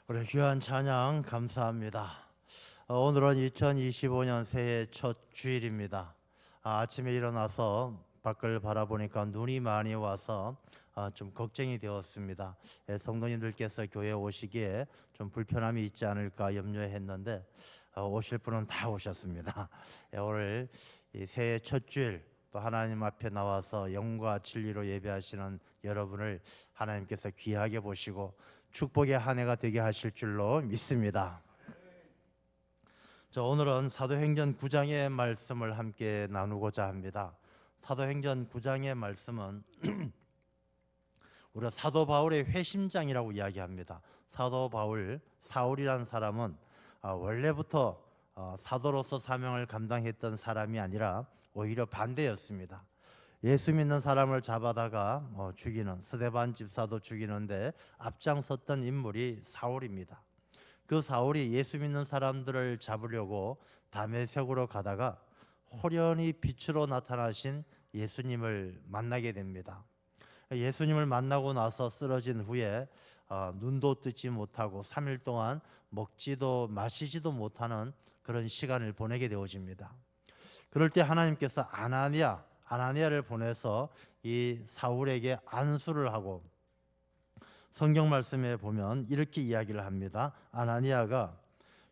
우리 귀한 찬양 감사합니다. 오늘은 2025년 새해 첫 주일입니다. 아침에 일어나서 밖을 바라보니까 눈이 많이 와서 좀 걱정이 되었습니다. 성도님들께서 교회 오시기에 좀 불편함이 있지 않을까 염려했는데 오실 분은 다 오셨습니다. 오늘 이 새해 첫 주일 또 하나님 앞에 나와서 영과 진리로 예배하시는 여러분을 하나님께서 귀하게 보시고 축복의 한 해가 되게 하실 줄로 믿습니다. 오늘은 사도행전 9장의 말씀을 함께 나누고자 합니다. 사도행전 9장의 말씀은 우리가 사도 바울의 회심장이라고 이야기합니다. 사도 바울, 사울이라는 사람은 원래부터 사도로서 사명을 감당했던 사람이 아니라 오히려 반대였습니다. 예수 믿는 사람을 잡아다가 죽이는, 스데반 집사도 죽이는데 앞장섰던 인물이 사울입니다. 그 사울이 예수 믿는 사람들을 잡으려고 다메섹으로 가다가 호련히 빛으로 나타나신 예수님을 만나게 됩니다. 예수님을 만나고 나서 쓰러진 후에 눈도 뜨지 못하고 3일 동안 먹지도 마시지도 못하는 그런 시간을 보내게 되어집니다. 그럴 때 하나님께서 아나니아를 보내서 이 사울에게 안수를 하고, 성경 말씀에 보면 이렇게 이야기를 합니다. 아나니아가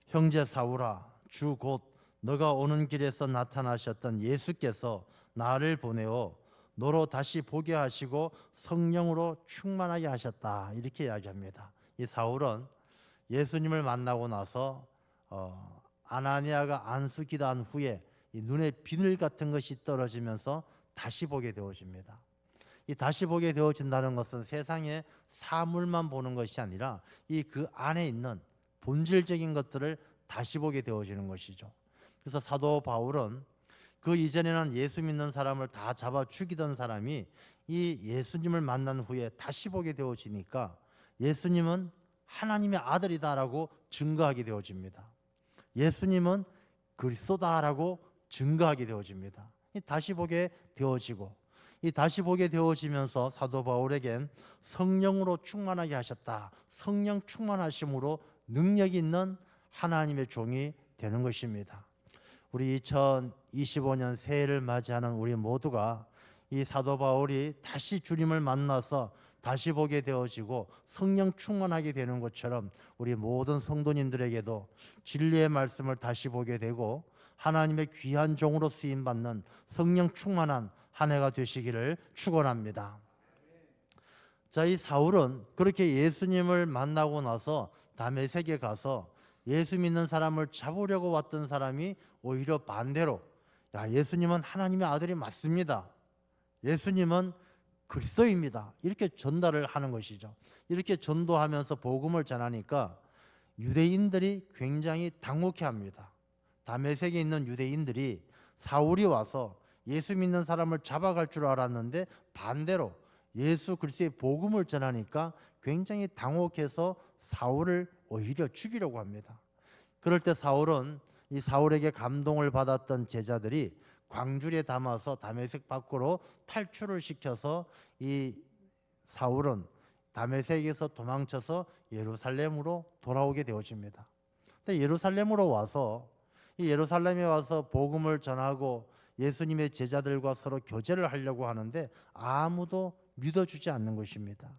형제 사울아, 주 곧 너가 오는 길에서 나타나셨던 예수께서 나를 보내어 너로 다시 보게 하시고 성령으로 충만하게 하셨다, 이렇게 이야기합니다. 이 사울은 예수님을 만나고 나서 아나니아가 안수 기도한 후에 이 눈에 비늘 같은 것이 떨어지면서 다시 보게 되어집니다. 이 다시 보게 되어진다는 것은 세상의 사물만 보는 것이 아니라 이 그 안에 있는 본질적인 것들을 다시 보게 되어지는 것이죠. 그래서 사도 바울은 그 이전에는 예수 믿는 사람을 다 잡아 죽이던 사람이 이 예수님을 만난 후에 다시 보게 되어지니까 예수님은 하나님의 아들이다라고 증거하게 되어집니다. 예수님은 그리스도다라고 증거하게 되어집니다. 다시 보게 되어지고, 이 다시 보게 되어지면서 사도 바울에겐 성령으로 충만하게 하셨다, 성령 충만하심으로 능력 있는 하나님의 종이 되는 것입니다. 우리 2025년 새해를 맞이하는 우리 모두가 이 사도 바울이 다시 주님을 만나서 다시 보게 되어지고 성령 충만하게 되는 것처럼 우리 모든 성도님들에게도 진리의 말씀을 다시 보게 되고 하나님의 귀한 종으로 쓰임받는 성령 충만한 한 해가 되시기를 축원합니다. 이 사울은 그렇게 예수님을 만나고 나서 다메섹에 가서 예수 믿는 사람을 잡으려고 왔던 사람이 오히려 반대로, 예수님은 하나님의 아들이 맞습니다, 예수님은 그리스도입니다, 이렇게 전달을 하는 것이죠. 이렇게 전도하면서 복음을 전하니까 유대인들이 굉장히 당혹해합니다. 다메섹에 있는 유대인들이 사울이 와서 예수 믿는 사람을 잡아갈 줄 알았는데 반대로 예수 그리스도의 복음을 전하니까 굉장히 당혹해서 사울을 오히려 죽이려고 합니다. 그럴 때 사울은 이 사울에게 감동을 받았던 제자들이 광주리에 담아서 다메섹 밖으로 탈출을 시켜서 이 사울은 다메섹에서 도망쳐서 예루살렘으로 돌아오게 되어집니다. 근데 예루살렘으로 와서 이 예루살렘에 와서 복음을 전하고 예수님의 제자들과 서로 교제를 하려고 하는데 아무도 믿어주지 않는 것입니다.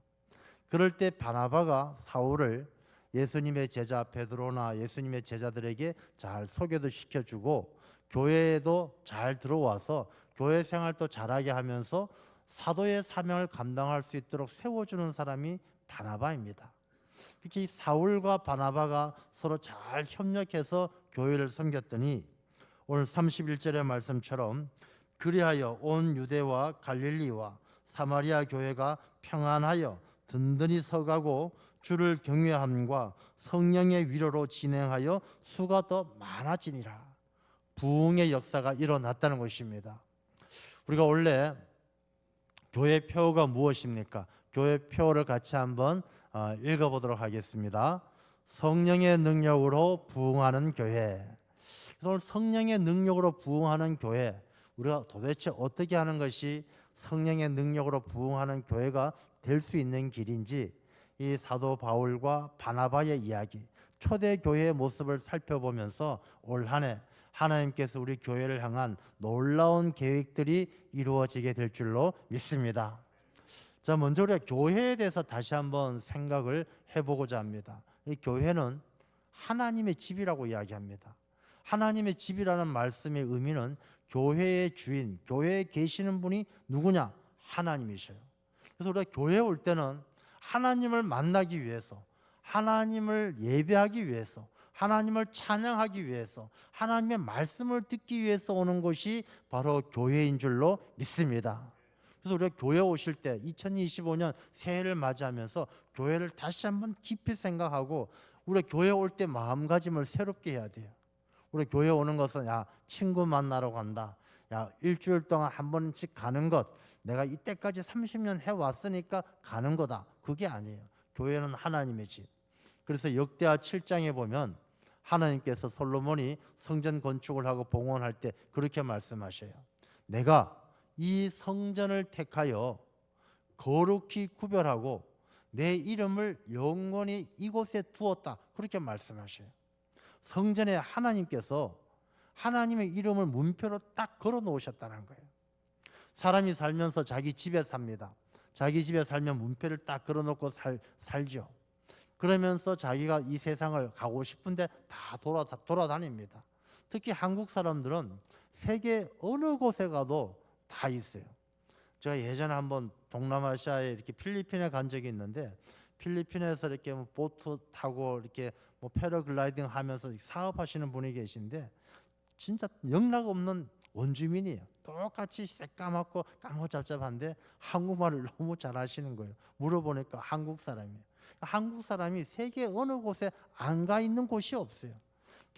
그럴 때 바나바가 사울을 예수님의 제자 베드로나 예수님의 제자들에게 잘 소개도 시켜주고 교회에도 잘 들어와서 교회 생활도 잘하게 하면서 사도의 사명을 감당할 수 있도록 세워주는 사람이 바나바입니다. 이렇게 사울과 바나바가 서로 잘 협력해서 교회를 섬겼더니 오늘 31절의 말씀처럼 그리하여 온 유대와 갈릴리와 사마리아 교회가 평안하여 든든히 서가고 주를 경외함과 성령의 위로로 진행하여 수가 더 많아지니라. 부흥의 역사가 일어났다는 것입니다. 우리가 원래 교회표가 무엇입니까? 교회표를 같이 한번 읽어보도록 하겠습니다. 성령의 능력으로 부흥하는 교회. 그래서 오늘 성령의 능력으로 부흥하는 교회, 우리가 도대체 어떻게 하는 것이 성령의 능력으로 부흥하는 교회가 될 수 있는 길인지 이 사도 바울과 바나바의 이야기, 초대 교회의 모습을 살펴보면서 올 한 해 하나님께서 우리 교회를 향한 놀라운 계획들이 이루어지게 될 줄로 믿습니다. 자, 먼저 우리가 교회에 대해서 다시 한번 생각을 해보고자 합니다. 이 교회는 하나님의 집이라고 이야기합니다. 하나님의 집이라는 말씀의 의미는 교회의 주인, 교회에 계시는 분이 누구냐? 하나님이셔요. 그래서 우리가 교회에 올 때는 하나님을 만나기 위해서, 하나님을 예배하기 위해서, 하나님을 찬양하기 위해서, 하나님의 말씀을 듣기 위해서 오는 것이 바로 교회인 줄로 믿습니다. 그래서 우리가 교회 오실 때 2025년 새해를 맞이하면서 교회를 다시 한번 깊이 생각하고 우리가 교회 올 때 마음가짐을 새롭게 해야 돼요. 우리 교회 오는 것은 야 친구 만나러 간다, 야 일주일 동안 한 번씩 가는 것, 내가 이때까지 30년 해왔으니까 가는 거다, 그게 아니에요. 교회는 하나님의 집. 그래서 역대하 7장에 보면 하나님께서 솔로몬이 성전 건축을 하고 봉헌할 때 그렇게 말씀하셔요. 내가 이 성전을 택하여 거룩히 구별하고 내 이름을 영원히 이곳에 두었다, 그렇게 말씀하셔요. 성전에 하나님께서 하나님의 이름을 문표로 딱 걸어 놓으셨다는 거예요. 사람이 살면서 자기 집에 삽니다. 자기 집에 살면 문표를 딱 걸어 놓고 살죠. 그러면서 자기가 이 세상을 가고 싶은데 다 돌아다닙니다. 특히 한국 사람들은 세계 어느 곳에 가도 다 있어요. 제가 예전에 한번 동남아시아에 이렇게 필리핀에 간 적이 있는데, 필리핀에서 이렇게 뭐 보트 타고 이렇게 뭐 패러글라이딩 하면서 사업하시는 분이 계신데 진짜 영락 없는 원주민이에요. 똑같이 새까맣고 까무잡잡한데 한국말을 너무 잘하시는 거예요. 물어보니까 한국 사람이에요. 한국 사람이 세계 어느 곳에 안 가 있는 곳이 없어요.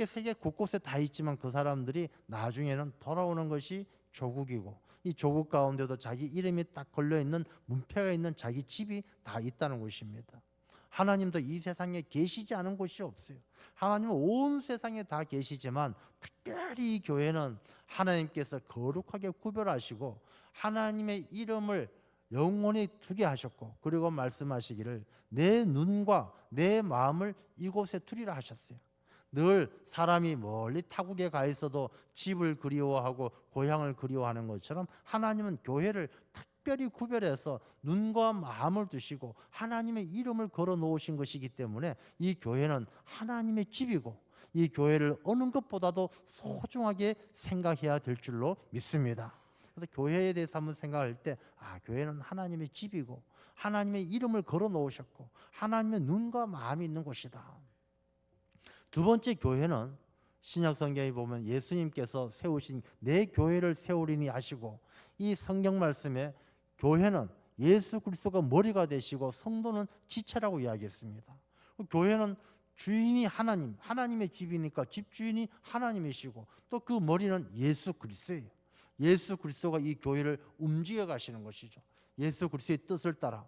세계 곳곳에 다 있지만 그 사람들이 나중에는 돌아오는 것이 조국이고, 이 조국 가운데도 자기 이름이 딱 걸려있는 문패가 있는 자기 집이 다 있다는 것입니다. 하나님도 이 세상에 계시지 않은 곳이 없어요. 하나님은 온 세상에 다 계시지만 특별히 이 교회는 하나님께서 거룩하게 구별하시고 하나님의 이름을 영원히 두게 하셨고, 그리고 말씀하시기를 내 눈과 내 마음을 이곳에 두리라 하셨어요. 늘 사람이 멀리 타국에 가 있어도 집을 그리워하고 고향을 그리워하는 것처럼 하나님은 교회를 특별히 구별해서 눈과 마음을 두시고 하나님의 이름을 걸어 놓으신 것이기 때문에 이 교회는 하나님의 집이고, 이 교회를 어느 것보다도 소중하게 생각해야 될 줄로 믿습니다. 그래서 교회에 대해서 한번 생각할 때 교회는 하나님의 집이고 하나님의 이름을 걸어 놓으셨고 하나님의 눈과 마음이 있는 곳이다. 두 번째, 교회는 신약 성경에 보면 예수님께서 세우신 내 교회를 세우리니 하시고, 이 성경 말씀에 교회는 예수 그리스도가 머리가 되시고 성도는 지체라고 이야기했습니다. 교회는 주인이 하나님, 하나님의 집이니까 집주인이 하나님이시고 또 그 머리는 예수 그리스도예요. 예수 그리스도가 이 교회를 움직여 가시는 것이죠. 예수 그리스도의 뜻을 따라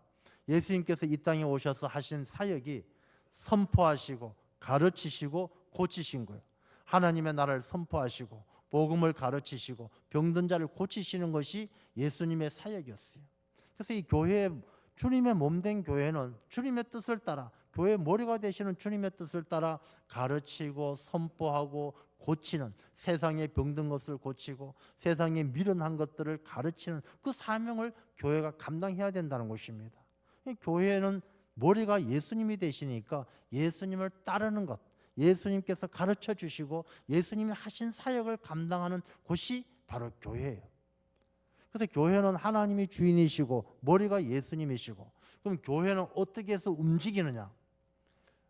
예수님께서 이 땅에 오셔서 하신 사역이 선포하시고 가르치시고 고치신 거예요. 하나님의 나라를 선포하시고 복음을 가르치시고 병든 자를 고치시는 것이 예수님의 사역이었어요. 그래서 이 교회, 주님의 몸된 교회는 주님의 뜻을 따라, 교회의 머리가 되시는 주님의 뜻을 따라 가르치고 선포하고 고치는, 세상에 병든 것을 고치고 세상에 미련한 것들을 가르치는 그 사명을 교회가 감당해야 된다는 것입니다. 교회는 머리가 예수님이 되시니까 예수님을 따르는 것, 예수님께서 가르쳐 주시고 예수님이 하신 사역을 감당하는 곳이 바로 교회예요. 그래서 교회는 하나님이 주인이시고 머리가 예수님이시고, 그럼 교회는 어떻게 해서 움직이느냐?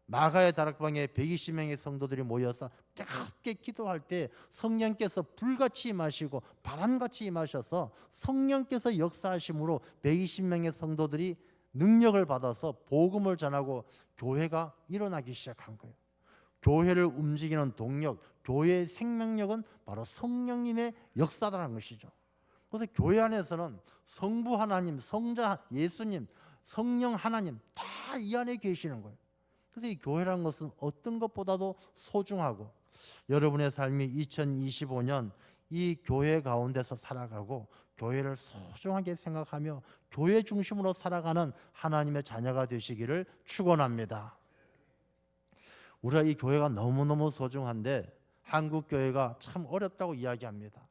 마가의 다락방에 120명의 성도들이 모여서 뜨겁게 기도할 때 성령께서 불같이 임하시고 바람같이 임하셔서 성령께서 역사하심으로 120명의 성도들이 능력을 받아서 복음을 전하고 교회가 일어나기 시작한 거예요. 교회를 움직이는 동력, 교회의 생명력은 바로 성령님의 역사라는 것이죠. 그래서 교회 안에서는 성부 하나님, 성자 예수님, 성령 하나님 다 이 안에 계시는 거예요. 그래서 이 교회라는 것은 어떤 것보다도 소중하고, 여러분의 삶이 2025년 이 교회 가운데서 살아가고 교회를 소중하게 생각하며 교회 중심으로 살아가는 하나님의 자녀가 되시기를 축원합니다. 우리가 이 교회가 너무너무 소중한데 한국 교회가 참 어렵다고 이야기합니다.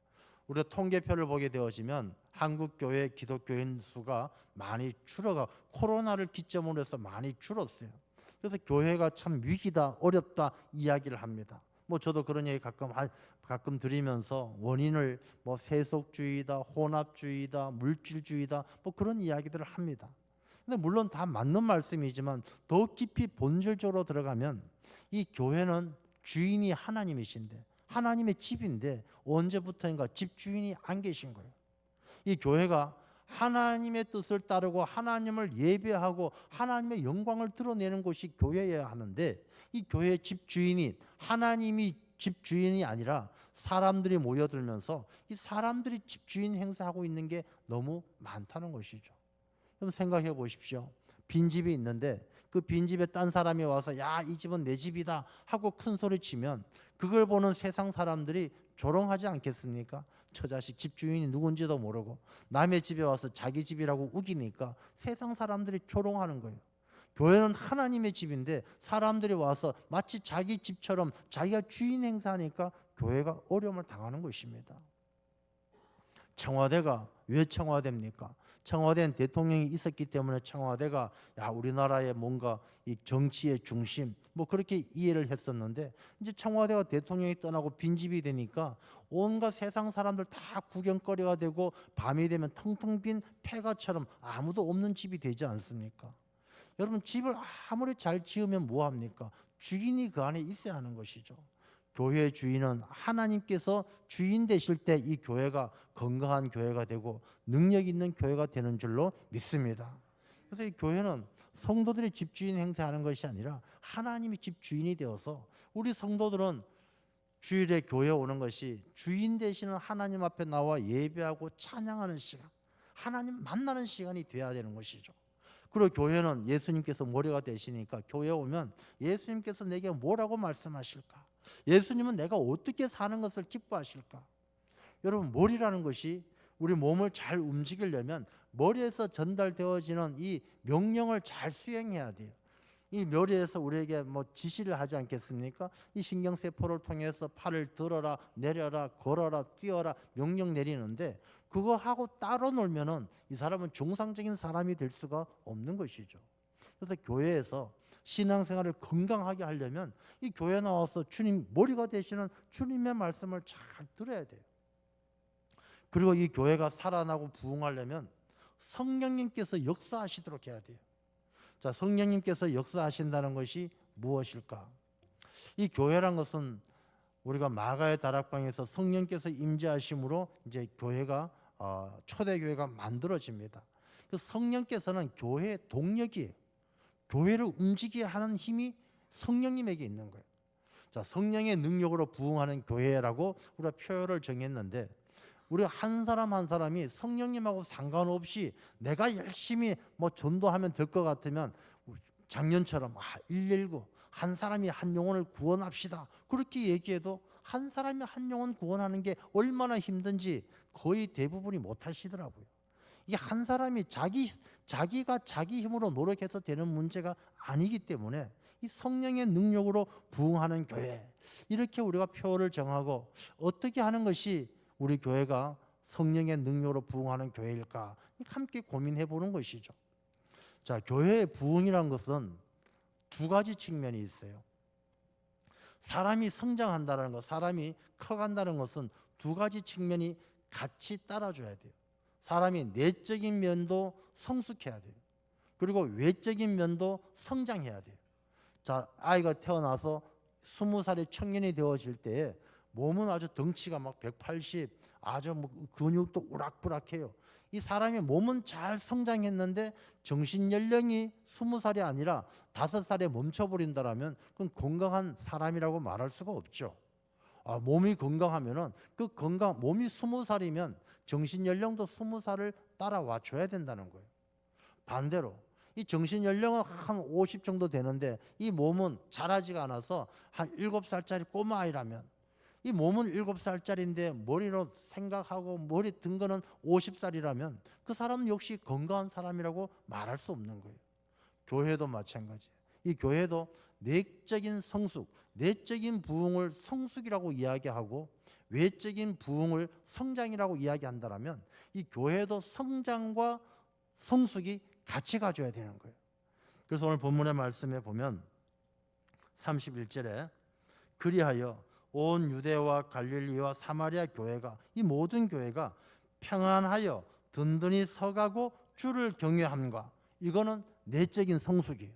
우리가 통계표를 보게 되어지면 한국 교회 기독교인 수가 많이 줄어가 코로나를 기점으로 해서 많이 줄었어요. 그래서 교회가 참 위기다, 어렵다 이야기를 합니다. 뭐 저도 그런 얘기 가끔 드리면서 원인을 뭐 세속주의다, 혼합주의다, 물질주의다 뭐 그런 이야기들을 합니다. 근데 물론 다 맞는 말씀이지만 더 깊이 본질적으로 들어가면 이 교회는 주인이 하나님이신데 하나님의 집인데 언제부터인가 집주인이 안 계신 거예요. 이 교회가 하나님의 뜻을 따르고 하나님을 예배하고 하나님의 영광을 드러내는 곳이 교회여야 하는데 이 교회의 집주인이 하나님이 집주인이 아니라 사람들이 모여들면서 이 사람들이 집주인 행사하고 있는 게 너무 많다는 것이죠. 그럼 생각해 보십시오. 빈집이 있는데 그 빈집에 딴 사람이 와서 야, 이 집은 내 집이다 하고 큰 소리 치면 그걸 보는 세상 사람들이 조롱하지 않겠습니까? 저 자식 집주인이 누군지도 모르고 남의 집에 와서 자기 집이라고 우기니까 세상 사람들이 조롱하는 거예요. 교회는 하나님의 집인데 사람들이 와서 마치 자기 집처럼 자기가 주인 행사하니까 교회가 어려움을 당하는 것입니다. 청와대가 왜 청와대입니까? 청와대는 대통령이 있었기 때문에 청와대가 우리나라의 뭔가 이 정치의 중심 뭐 그렇게 이해를 했었는데 이제 청와대가 대통령이 떠나고 빈집이 되니까 온갖 세상 사람들 다 구경거리가 되고 밤이 되면 텅텅 빈 폐가처럼 아무도 없는 집이 되지 않습니까? 여러분 집을 아무리 잘 지으면 뭐합니까? 주인이 그 안에 있어야 하는 것이죠. 교회의 주인은 하나님께서 주인 되실 때 이 교회가 건강한 교회가 되고 능력 있는 교회가 되는 줄로 믿습니다. 그래서 이 교회는 성도들이 집주인 행세하는 것이 아니라 하나님이 집주인이 되어서 우리 성도들은 주일에 교회에 오는 것이 주인 되시는 하나님 앞에 나와 예배하고 찬양하는 시간, 하나님 만나는 시간이 돼야 되는 것이죠. 그리고 교회는 예수님께서 머리가 되시니까 교회에 오면 예수님께서 내게 뭐라고 말씀하실까? 예수님은 내가 어떻게 사는 것을 기뻐하실까? 여러분 머리라는 것이 우리 몸을 잘 움직이려면 머리에서 전달되어지는 이 명령을 잘 수행해야 돼요. 이 머리에서 우리에게 뭐 지시를 하지 않겠습니까? 이 신경세포를 통해서 팔을 들어라, 내려라, 걸어라, 뛰어라 명령 내리는데 그거 하고 따로 놀면은 이 사람은 정상적인 사람이 될 수가 없는 것이죠. 그래서 교회에서 신앙생활을 건강하게 하려면 이 교회 나와서 주님 머리가 되시는 주님의 말씀을 잘 들어야 돼요. 그리고 이 교회가 살아나고 부흥하려면 성령님께서 역사하시도록 해야 돼요. 자, 성령님께서 역사하신다는 것이 무엇일까? 이 교회란 것은 우리가 마가의 다락방에서 성령께서 임재하심으로 이제 교회가 초대교회가 만들어집니다. 그 성령께서는 교회의 동력이에요. 교회를 움직이게 하는 힘이 성령님에게 있는 거예요. 자, 성령의 능력으로 부흥하는 교회라고 우리가 표현을 정했는데 우리가 한 사람 한 사람이 성령님하고 상관없이 내가 열심히 뭐 전도하면 될 것 같으면 작년처럼 119 한 사람이 한 영혼을 구원합시다 그렇게 얘기해도 한 사람이 한 영혼 구원하는 게 얼마나 힘든지 거의 대부분이 못 하시더라고요. 이게 한 사람이 자기가 자기 힘으로 노력해서 되는 문제가 아니기 때문에 이 성령의 능력으로 부흥하는 교회 이렇게 우리가 표를 정하고 어떻게 하는 것이 우리 교회가 성령의 능력으로 부흥하는 교회일까 함께 고민해 보는 것이죠. 자, 교회의 부흥이라는 것은 두 가지 측면이 있어요. 사람이 성장한다는 것, 사람이 커간다는 것은 두 가지 측면이 같이 따라줘야 돼요. 사람이 내적인 면도 성숙해야 돼요. 그리고 외적인 면도 성장해야 돼요. 자, 아이가 태어나서 20살의 청년이 되어질 때에 몸은 아주 덩치가 막 180, 아주 뭐 근육도 우락부락해요. 이 사람의 몸은 잘 성장했는데 정신 연령이 20살이 아니라 5살에 멈춰버린다라면 그건 건강한 사람이라고 말할 수가 없죠. 몸이 건강하면은 그 몸이 20살이면 정신 연령도 20살을 따라와 줘야 된다는 거예요. 반대로 이 정신 연령은 한 50 정도 되는데 이 몸은 자라지가 않아서 한 7살짜리 꼬마 아이라면 이 몸은 7살짜리인데 머리로 생각하고 머리 든 거는 50살이라면 그 사람은 역시 건강한 사람이라고 말할 수 없는 거예요. 교회도 마찬가지예요. 이 교회도 내적인 성숙, 내적인 부흥을 성숙이라고 이야기하고 외적인 부흥을 성장이라고 이야기한다면 이 교회도 성장과 성숙이 같이 가져야 되는 거예요. 그래서 오늘 본문의 말씀에 보면 31절에 그리하여 온 유대와 갈릴리와 사마리아 교회가, 이 모든 교회가 평안하여 든든히 서가고 주를 경외함과, 이거는 내적인 성숙이에요.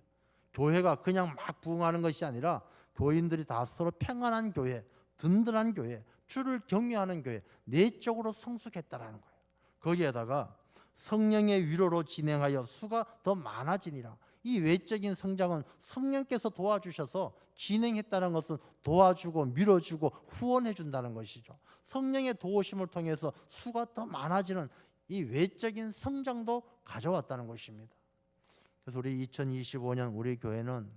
교회가 그냥 막 부흥하는 것이 아니라 교인들이 다 서로 평안한 교회, 든든한 교회, 주를 경외하는 교회, 내적으로 성숙했다라는 거예요. 거기에다가 성령의 위로로 진행하여 수가 더 많아지니라. 이 외적인 성장은 성령께서 도와주셔서 진행했다는 것은 도와주고 밀어주고 후원해 준다는 것이죠. 성령의 도우심을 통해서 수가 더 많아지는 이 외적인 성장도 가져왔다는 것입니다. 그래서 우리 2025년 우리 교회는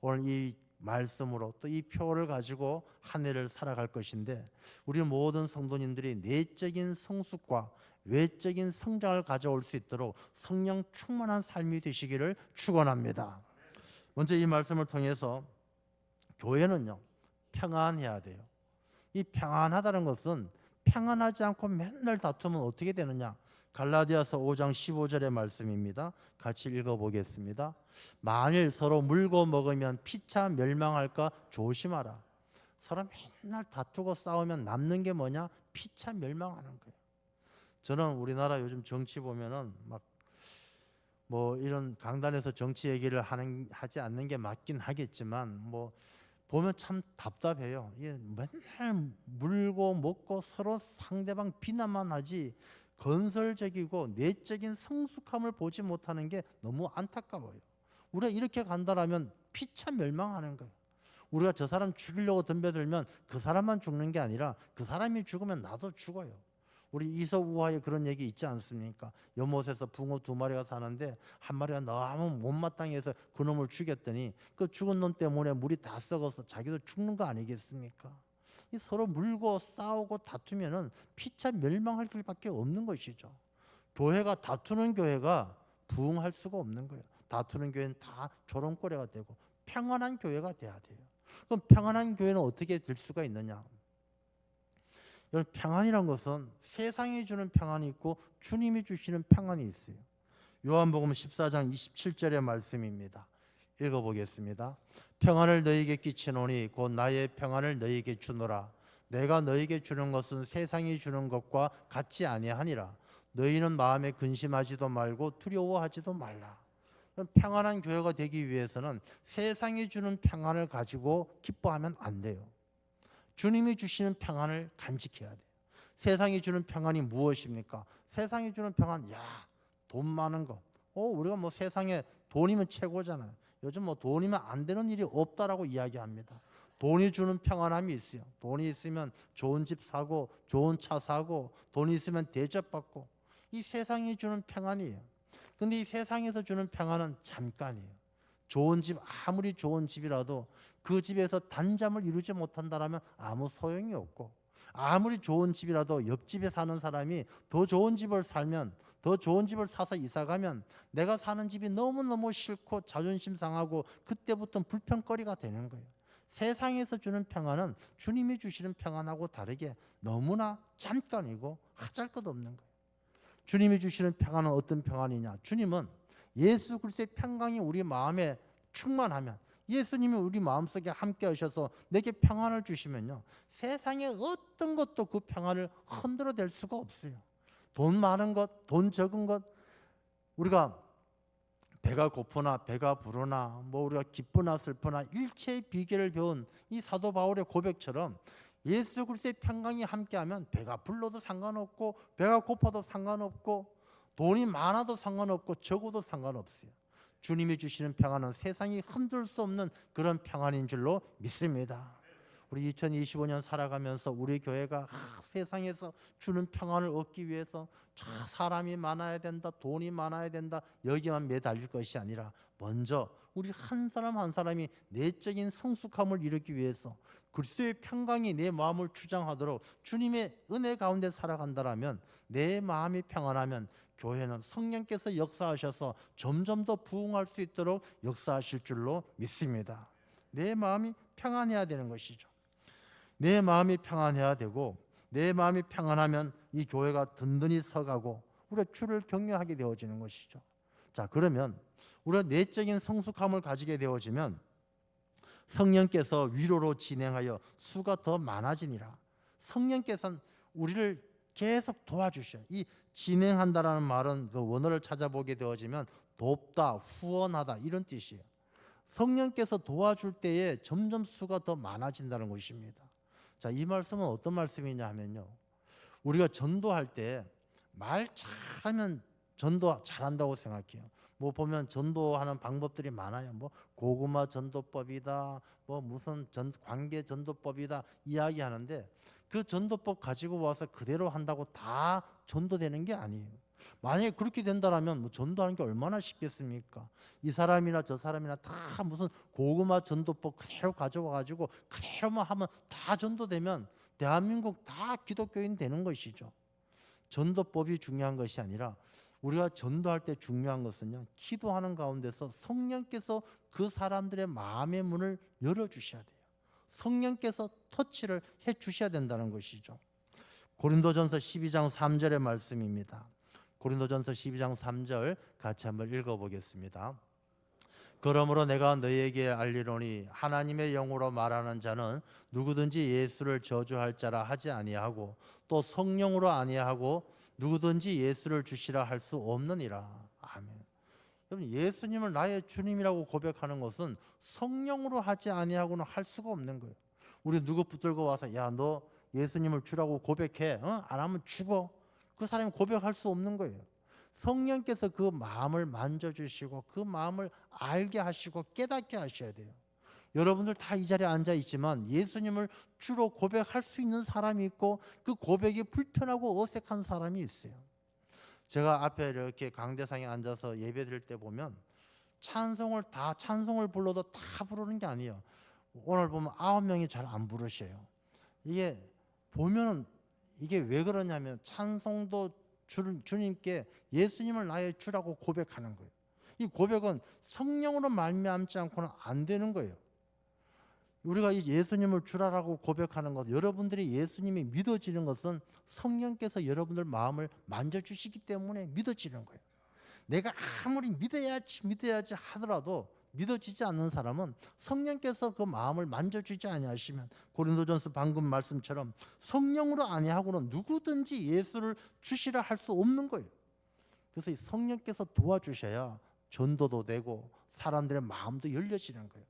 오늘 이 말씀으로 또 이 표를 가지고 한 해를 살아갈 것인데, 우리 모든 성도님들이 내적인 성숙과 외적인 성장을 가져올 수 있도록 성령 충만한 삶이 되시기를 축원합니다. 먼저 이 말씀을 통해서 교회는요, 평안해야 돼요. 이 평안하다는 것은 평안하지 않고 맨날 다투면 어떻게 되느냐? 갈라디아서 5장 15절의 말씀입니다. 같이 읽어보겠습니다. 만일 서로 물고 먹으면 피차 멸망할까 조심하라. 사람 맨날 다투고 싸우면 남는 게 뭐냐? 피차 멸망하는 거예요. 저는 우리나라 요즘 정치 보면은 막 뭐 이런 강단에서 정치 얘기를 하지 않는 게 맞긴 하겠지만 뭐 보면 참 답답해요. 이게 맨날 물고 먹고 서로 상대방 비난만 하지 건설적이고 내적인 성숙함을 보지 못하는 게 너무 안타까워요. 우리가 이렇게 간다라면 피차 멸망하는 거예요. 우리가 저 사람 죽이려고 덤벼들면 그 사람만 죽는 게 아니라 그 사람이 죽으면 나도 죽어요. 우리 이서우화에 그런 얘기 있지 않습니까? 연못에서 붕어 2마리가 사는데 한 마리가 너무 못마땅해서 그놈을 죽였더니 그 죽은 놈 때문에 물이 다 썩어서 자기도 죽는 거 아니겠습니까? 이 서로 물고 싸우고 다투면은 피차 멸망할 길밖에 없는 것이죠. 교회가 다투는 교회가 부흥할 수가 없는 거예요. 다투는 교회는 다 조롱거리가 되고 평안한 교회가 돼야 돼요. 그럼 평안한 교회는 어떻게 될 수가 있느냐? 여러분, 평안이란 것은 세상이 주는 평안이 있고 주님이 주시는 평안이 있어요. 요한복음 14장 27절의 말씀입니다. 읽어보겠습니다. 평안을 너희에게 끼치노니 곧 나의 평안을 너희에게 주노라. 내가 너희에게 주는 것은 세상이 주는 것과 같지 아니하니라. 너희는 마음에 근심하지도 말고 두려워하지도 말라. 평안한 교회가 되기 위해서는 세상이 주는 평안을 가지고 기뻐하면 안 돼요. 주님이 주시는 평안을 간직해야 돼요. 세상이 주는 평안이 무엇입니까? 세상이 주는 평안, 돈 많은 거. 우리가 뭐 세상에 돈이면 최고잖아요. 요즘 뭐 돈이면 안 되는 일이 없다라고 이야기합니다. 돈이 주는 평안함이 있어요. 돈이 있으면 좋은 집 사고 좋은 차 사고 돈이 있으면 대접받고, 이 세상이 주는 평안이에요. 근데 이 세상에서 주는 평안은 잠깐이에요. 좋은 집, 아무리 좋은 집이라도 그 집에서 단잠을 이루지 못한다면 아무 소용이 없고, 아무리 좋은 집이라도 옆집에 사는 사람이 더 좋은 집을 살면, 더 좋은 집을 사서 이사가면 내가 사는 집이 너무너무 싫고 자존심 상하고 그때부터 불평거리가 되는 거예요. 세상에서 주는 평안은 주님이 주시는 평안하고 다르게 너무나 잠깐이고 하잘것없는 거예요. 주님이 주시는 평안은 어떤 평안이냐? 주님은 예수 그리스도의 평강이 우리 마음에 충만하면, 예수님이 우리 마음속에 함께 하셔서 내게 평안을 주시면요, 세상의 어떤 것도 그 평안을 흔들어 댈 수가 없어요. 돈 많은 것, 돈 적은 것, 우리가 배가 고프나 배가 부르나 뭐 우리가 기쁘나 슬프나 일체의 비결을 배운 이 사도 바울의 고백처럼 예수 그리스도의 평강이 함께하면 배가 불러도 상관없고 배가 고파도 상관없고 돈이 많아도 상관없고 적어도 상관없어요. 주님이 주시는 평안은 세상이 흔들 수 없는 그런 평안인 줄로 믿습니다. 우리 2025년 살아가면서 우리 교회가 세상에서 주는 평안을 얻기 위해서 사람이 많아야 된다, 돈이 많아야 된다, 여기만 매달릴 것이 아니라 먼저 우리 한 사람 한 사람이 내적인 성숙함을 이루기 위해서 그리스도의 평강이 내 마음을 주장하도록 주님의 은혜 가운데 살아간다라면, 내 마음이 평안하면 교회는 성령께서 역사하셔서 점점 더 부흥할 수 있도록 역사하실 줄로 믿습니다. 내 마음이 평안해야 되는 것이죠. 내 마음이 평안해야 되고, 내 마음이 평안하면 이 교회가 든든히 서가고 우리가 주를 경외하게 되어지는 것이죠. 자, 그러면 우리가 내적인 성숙함을 가지게 되어지면 성령께서 위로로 진행하여 수가 더 많아지니라. 성령께서는 우리를 계속 도와주셔요. 이 진행한다라는 말은 그 원어를 찾아보게 되어지면 돕다, 후원하다 이런 뜻이에요. 성령께서 도와줄 때에 점점 수가 더 많아진다는 것입니다. 자, 이 말씀은 어떤 말씀이냐 하면요, 우리가 전도할 때 말 잘하면 전도 잘한다고 생각해요. 뭐 보면 전도하는 방법들이 많아요. 뭐 고구마 전도법이다, 뭐 무슨 관계 전도법이다 이야기하는데, 그 전도법 가지고 와서 그대로 한다고 다 전도되는 게 아니에요. 만약에 그렇게 된다라면 뭐 전도하는 게 얼마나 쉽겠습니까? 이 사람이나 저 사람이나 다 무슨 고구마 전도법 그대로 가져와 가지고 그대로만 하면 다 전도되면 대한민국 다 기독교인 되는 것이죠. 전도법이 중요한 것이 아니라 우리가 전도할 때 중요한 것은요, 기도하는 가운데서 성령께서 그 사람들의 마음의 문을 열어주셔야 돼요. 성령께서 터치를 해주셔야 된다는 것이죠. 고린도전서 12장 3절의 말씀입니다. 고린도전서 12장 3절 같이 한번 읽어보겠습니다. 그러므로 내가 너희에게 알리노니 하나님의 영으로 말하는 자는 누구든지 예수를 저주할 자라 하지 아니하고 또 성령으로 아니하고 누구든지 예수를 주시라 할 수 없느니라. 아멘. 여러분, 예수님을 나의 주님이라고 고백하는 것은 성령으로 하지 아니하고는 할 수가 없는 거예요. 우리 누구 붙들고 와서 야, 너 예수님을 주라고 고백해, 안 하면 죽어, 그 사람이 고백할 수 없는 거예요. 성령께서 그 마음을 만져주시고 그 마음을 알게 하시고 깨닫게 하셔야 돼요. 여러분들 다 이 자리에 앉아 있지만 예수님을 주로 고백할 수 있는 사람이 있고 그 고백이 불편하고 어색한 사람이 있어요. 제가 앞에 이렇게 강대상에 앉아서 예배 드릴 때 보면 찬송을 불러도 다 부르는 게 아니에요. 오늘 보면 9명이 잘 안 부르셔요. 이게 보면은 이게 왜 그러냐면 찬송도 주님께 예수님을 나의 주라고 고백하는 거예요. 이 고백은 성령으로 말미암지 않고는 안 되는 거예요. 우리가 이 예수님을 주라라고 고백하는 것, 여러분들이 예수님이 믿어지는 것은 성령께서 여러분들 마음을 만져주시기 때문에 믿어지는 거예요. 내가 아무리 믿어야지 하더라도 믿어지지 않는 사람은 성령께서 그 마음을 만져주지 아니하시면 고린도전서 방금 말씀처럼 성령으로 아니하고는 누구든지 예수를 주시라 할 수 없는 거예요. 그래서 이 성령께서 도와주셔야 전도도 되고 사람들의 마음도 열려지는 거예요.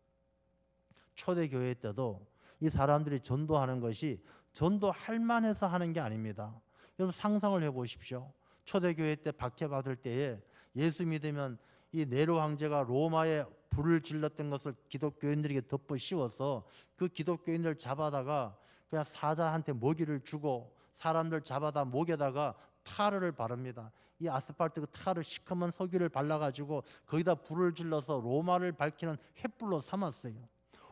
초대교회 때도 이 사람들이 전도하는 것이 전도할 만해서 하는 게 아닙니다. 여러분 상상을 해보십시오. 초대교회 때 박해받을 때에 예수 믿으면 이 네로 황제가 로마에 불을 질렀던 것을 기독교인들에게 덮어 씌워서 그 기독교인들 잡아다가 그냥 사자한테 먹이를 주고 사람들 잡아다 목에다가 타르를 바릅니다. 이 아스팔트 그 타르 시커먼 석유를 발라가지고 거기다 불을 질러서 로마를 밝히는 횃불로 삼았어요.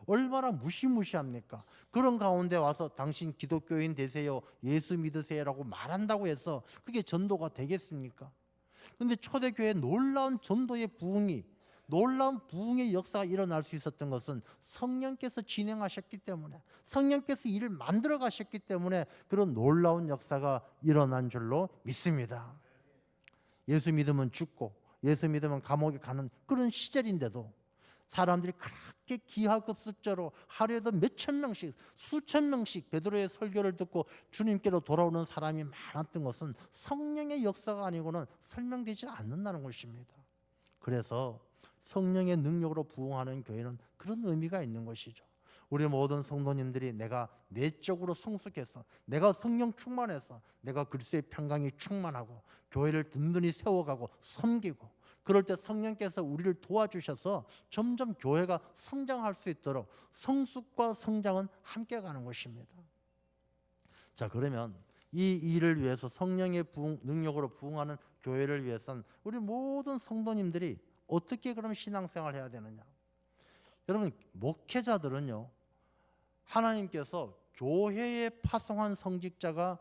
얼마나 무시무시합니까? 그런 가운데 와서 당신 기독교인 되세요, 예수 믿으세요라고 말한다고 해서 그게 전도가 되겠습니까? 그런데 초대교회에 놀라운 전도의 부흥이, 놀라운 부흥의 역사가 일어날 수 있었던 것은 성령께서 진행하셨기 때문에, 성령께서 일을 만들어 가셨기 때문에 그런 놀라운 역사가 일어난 줄로 믿습니다. 예수 믿으면 죽고 예수 믿으면 감옥에 가는 그런 시절인데도 사람들이 그렇게 기하급수적으로 하루에도 몇천 명씩 수천 명씩 베드로의 설교를 듣고 주님께로 돌아오는 사람이 많았던 것은 성령의 역사가 아니고는 설명되지 않는다는 것입니다. 그래서 성령의 능력으로 부흥하는 교회는 그런 의미가 있는 것이죠. 우리 모든 성도님들이 내가 내적으로 성숙해서, 내가 성령 충만해서, 내가 그리스도의 평강이 충만하고 교회를 든든히 세워가고 섬기고 그럴 때 성령께서 우리를 도와주셔서 점점 교회가 성장할 수 있도록 성숙과 성장은 함께 가는 것입니다. 자, 그러면 이 일을 위해서 성령의 능력으로 부흥하는 교회를 위해서는 우리 모든 성도님들이 어떻게 그럼 신앙생활을 해야 되느냐? 여러분, 목회자들은요, 하나님께서 교회에 파송한 성직자가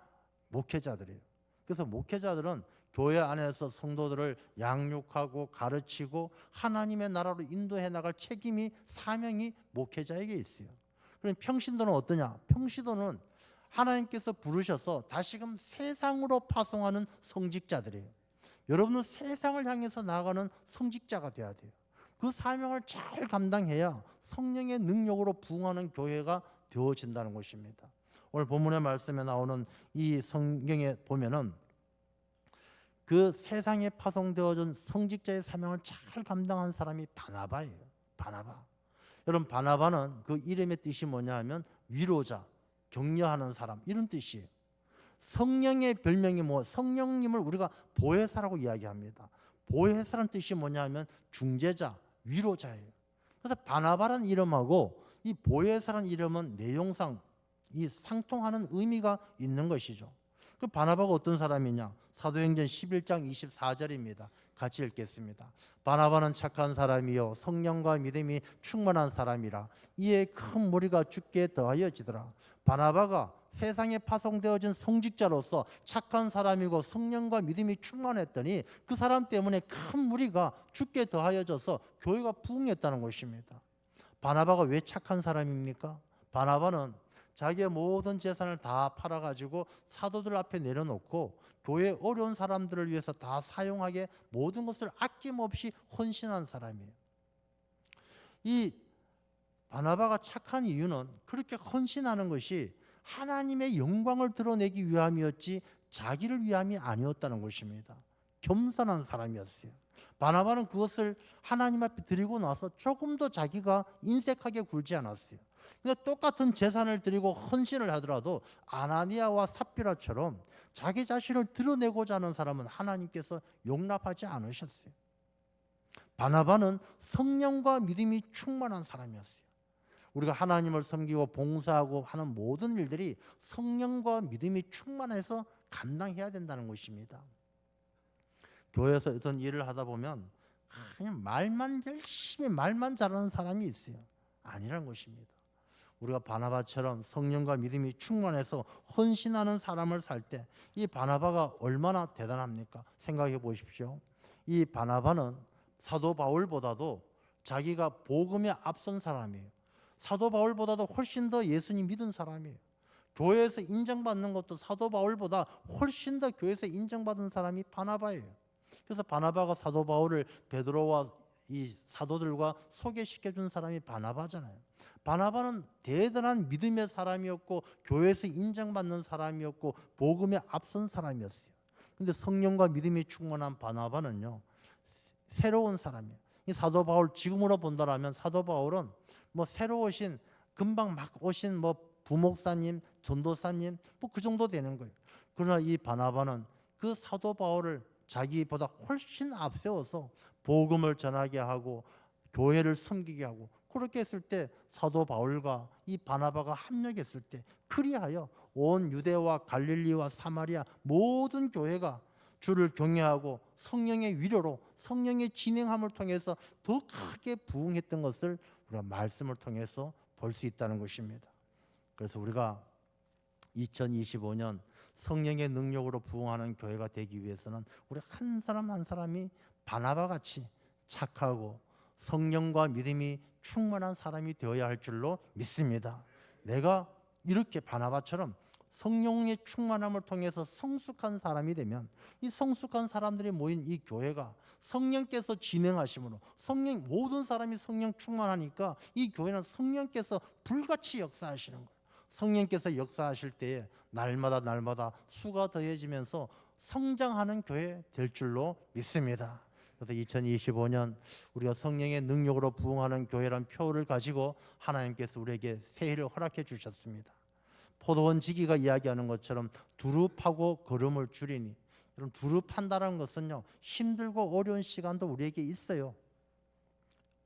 목회자들이에요. 그래서 목회자들은 교회 안에서 성도들을 양육하고 가르치고 하나님의 나라로 인도해 나갈 책임이, 사명이 목회자에게 있어요. 그럼 평신도는 어떠냐? 평신도는 하나님께서 부르셔서 다시금 세상으로 파송하는 성직자들이에요. 여러분은 세상을 향해서 나아가는 성직자가 돼야 돼요. 그 사명을 잘 감당해야 성령의 능력으로 부흥하는 교회가 되어진다는 것입니다. 오늘 본문의 말씀에 나오는 이 성경에 보면은 그 세상에 파송되어진 성직자의 사명을 잘 감당한 사람이 바나바예요. 바나바. 여러분, 바나바는 그 이름의 뜻이 뭐냐 하면 위로자, 격려하는 사람, 이런 뜻이에요. 성령의 별명이 성령님을 우리가 보혜사라고 이야기합니다. 보혜사라는 뜻이 뭐냐 하면 중재자, 위로자예요. 그래서 바나바라는 이름하고 이 보혜사라는 이름은 내용상 이 상통하는 의미가 있는 것이죠. 그 바나바가 어떤 사람이냐? 사도행전 11장 24절입니다. 같이 읽겠습니다. 바나바는 착한 사람이요 성령과 믿음이 충만한 사람이라 이에 큰 무리가 주께 더하여지더라. 바나바가 세상에 파송되어진 성직자로서 착한 사람이고 성령과 믿음이 충만했더니 그 사람 때문에 큰 무리가 주께 더하여져서 교회가 부흥했다는 것입니다. 바나바가 왜 착한 사람입니까? 바나바는 자기의 모든 재산을 다 팔아가지고 사도들 앞에 내려놓고 교회 어려운 사람들을 위해서 다 사용하게 모든 것을 아낌없이 헌신한 사람이에요. 이 바나바가 착한 이유는 그렇게 헌신하는 것이 하나님의 영광을 드러내기 위함이었지 자기를 위함이 아니었다는 것입니다. 겸손한 사람이었어요. 바나바는 그것을 하나님 앞에 드리고 나서 조금 더 자기가 인색하게 굴지 않았어요. 근데 똑같은 재산을 드리고 헌신을 하더라도 아나니아와 삽비라처럼 자기 자신을 드러내고자 하는 사람은 하나님께서 용납하지 않으셨어요. 바나바는 성령과 믿음이 충만한 사람이었어요. 우리가 하나님을 섬기고 봉사하고 하는 모든 일들이 성령과 믿음이 충만해서 감당해야 된다는 것입니다. 교회에서 어떤 일을 하다 보면 그냥 말만 열심히 말만 잘하는 사람이 있어요. 아니라는 것입니다. 우리가 바나바처럼 성령과 믿음이 충만해서 헌신하는 사람을 살 때 이 바나바가 얼마나 대단합니까? 생각해 보십시오. 이 바나바는 사도 바울보다도 자기가 복음에 앞선 사람이에요. 사도 바울보다도 훨씬 더 예수님 믿은 사람이에요. 교회에서 인정받는 것도 사도 바울보다 훨씬 더 교회에서 인정받은 사람이 바나바예요. 그래서 바나바가 사도 바울을 베드로와 이 사도들과 소개시켜 준 사람이 바나바잖아요. 바나바는 대단한 믿음의 사람이었고 교회에서 인정받는 사람이었고 복음에 앞선 사람이었어요. 근데 성령과 믿음이 충만한 바나바는요, 새로운 사람이에요. 이 사도 바울 지금으로 본다라면 사도 바울은 새로 오신 금방 막 오신 부목사님, 전도사님 그 정도 되는 거예요. 그러나 이 바나바는 그 사도 바울을 자기보다 훨씬 앞세워서 복음을 전하게 하고 교회를 섬기게 하고, 그렇게 했을 때 사도 바울과 이 바나바가 합력했을 때 그리하여 온 유대와 갈릴리와 사마리아 모든 교회가 주를 경외하고 성령의 위로로 성령의 진행함을 통해서 더 크게 부흥했던 것을 우리가 말씀을 통해서 볼 수 있다는 것입니다. 그래서 우리가 2025년 성령의 능력으로 부흥하는 교회가 되기 위해서는 우리 한 사람 한 사람이 바나바 같이 착하고 성령과 믿음이 충만한 사람이 되어야 할 줄로 믿습니다. 내가 이렇게 바나바처럼 성령의 충만함을 통해서 성숙한 사람이 되면 이 성숙한 사람들이 모인 이 교회가 성령께서 진행하심으로 모든 사람이 성령 충만하니까 이 교회는 성령께서 불같이 역사하시는 거예요. 성령께서 역사하실 때에 날마다 수가 더해지면서 성장하는 교회 될 줄로 믿습니다. 그래서 2025년 우리가 성령의 능력으로 부흥하는 교회란 표를 가지고 하나님께서 우리에게 새해를 허락해 주셨습니다. 포도원 지기가 이야기하는 것처럼 두루 파고 걸음을 줄이니 여러분, 두릅한다는 것은요, 힘들고 어려운 시간도 우리에게 있어요.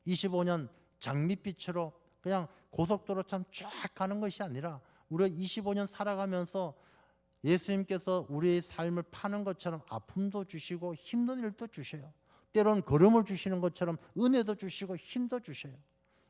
25년 장밋빛으로 그냥 고속도로처럼 쫙 가는 것이 아니라 우리가 25년 살아가면서 예수님께서 우리의 삶을 파는 것처럼 아픔도 주시고 힘든 일도 주셔요. 때론 걸음을 주시는 것처럼 은혜도 주시고 힘도 주셔요.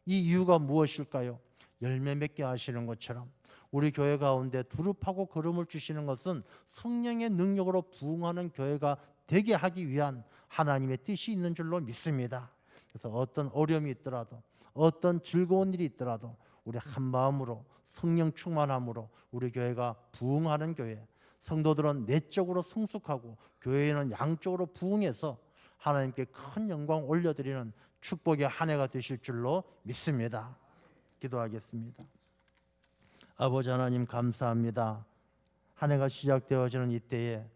이 이유가 무엇일까요? 열매 맺게 하시는 것처럼 우리 교회 가운데 두릅하고 걸음을 주시는 것은 성령의 능력으로 부흥하는 교회가 되게 하기 위한 하나님의 뜻이 있는 줄로 믿습니다. 그래서 어떤 어려움이 있더라도 어떤 즐거운 일이 있더라도 우리 한 마음으로 성령 충만함으로 우리 교회가 부흥하는 교회, 성도들은 내적으로 성숙하고 교회는 양적으로 부흥해서 하나님께 큰 영광 올려드리는 축복의 한 해가 되실 줄로 믿습니다. 기도하겠습니다. 아버지 하나님, 감사합니다. 한 해가 시작되어지는 이때에